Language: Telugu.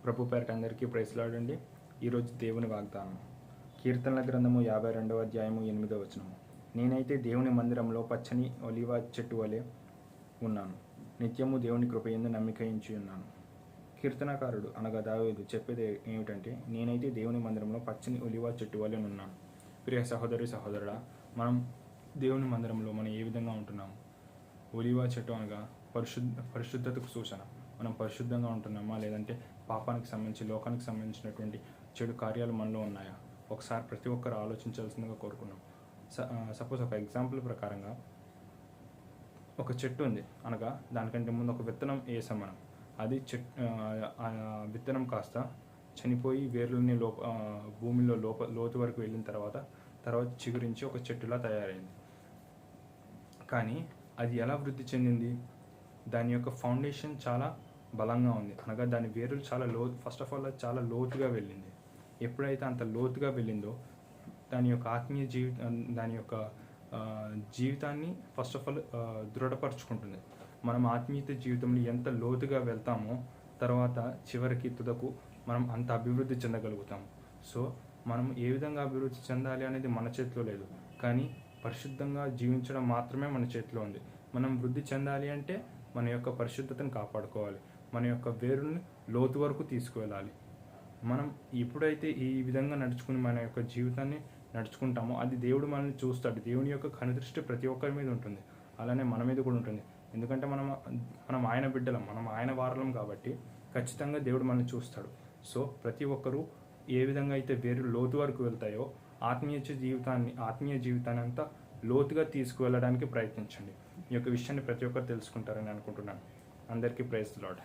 ప్రభు పేరట అందరికీ ప్రైజ్లాడండి. ఈరోజు దేవుని వాగ్దానం కీర్తనల గ్రంథము 52వ అధ్యాయము 8వ వచనము. నేనైతే దేవుని మందిరంలో పచ్చని ఒలివ చెట్టు వలె ఉన్నాను, నిత్యము దేవుని కృపయందు నమ్మికయించి ఉన్నాను. కీర్తనకారుడు అనగా దావీదు చెప్పేది ఏమిటంటే, నేనైతే దేవుని మందిరంలో పచ్చని ఒలివ చెట్టు వలె ఉన్నాను. ప్రియ సహోదరి సహోదరుడా, మనం దేవుని మందిరంలో మనం ఏ విధంగా ఉంటున్నాము? ఒలివ చెట్టు అనగా పరిశుద్ధతకు సూచన. మనం పరిశుద్ధంగా ఉంటున్నామా, లేదంటే పాపానికి సంబంధించి లోకానికి సంబంధించినటువంటి చెడు కార్యాలు మనలో ఉన్నాయా? ఒకసారి ప్రతి ఒక్కరు ఆలోచించాల్సిందిగా కోరుకున్నాం. సపోజ్ ఒక ఎగ్జాంపుల్ ప్రకారంగా ఒక చెట్టు ఉంది అనగా దానికంటే ముందు ఒక విత్తనం వేసాం మనం. అది విత్తనం కాస్త చనిపోయి వేర్లని భూమిలో లోతు వరకు వెళ్ళిన తర్వాత చిగురించి ఒక చెట్టులా తయారైంది. కానీ అది ఎలా వృద్ధి చెందింది? దాని యొక్క ఫౌండేషన్ చాలా బలంగా ఉంది, అనగా దాని వేరులు ఫస్ట్ ఆఫ్ ఆల్ చాలా లోతుగా వెళ్ళింది. ఎప్పుడైతే అంత లోతుగా వెళ్ళిందో దాని యొక్క ఆత్మీయ దాని యొక్క జీవితాన్ని ఫస్ట్ ఆఫ్ ఆల్ దృఢపరచుకుంటుంది. మనం ఆత్మీయత జీవితంలో ఎంత లోతుగా వెళ్తామో తర్వాత చివరికి తుదకు మనం అంత అభివృద్ధి చెందగలుగుతాము. సో మనం ఏ విధంగా అభివృద్ధి చెందాలి అనేది మన చేతిలో లేదు, కానీ పరిశుద్ధంగా జీవించడం మాత్రమే మన చేతిలో ఉంది. మనం వృద్ధి చెందాలి అంటే మన యొక్క పరిశుద్ధతను కాపాడుకోవాలి, మన యొక్క వేరుని లోతు వరకు తీసుకువెళ్ళాలి. మనం ఎప్పుడైతే ఈ విధంగా నడుచుకుని మన యొక్క జీవితాన్ని నడుచుకుంటామో అది దేవుడు మనల్ని చూస్తాడు. దేవుని యొక్క కనుదృష్టి ప్రతి ఒక్కరి మీద ఉంటుంది, అలానే మన మీద కూడా ఉంటుంది. ఎందుకంటే మనం ఆయన బిడ్డలం, మనం ఆయన వారలం కాబట్టి ఖచ్చితంగా దేవుడు మనల్ని చూస్తాడు. సో ప్రతి ఒక్కరూ ఏ విధంగా అయితే వేరు లోతు వరకు వెళ్తాయో ఆత్మీయ జీవితాన్ని అంతా లోతుగా తీసుకువెళ్ళడానికి ప్రయత్నించండి. ఈ యొక్క విషయాన్ని ప్రతి ఒక్కరు తెలుసుకుంటారని అనుకుంటున్నాను. అందరికీ ప్రైజ్ ది లార్డ్.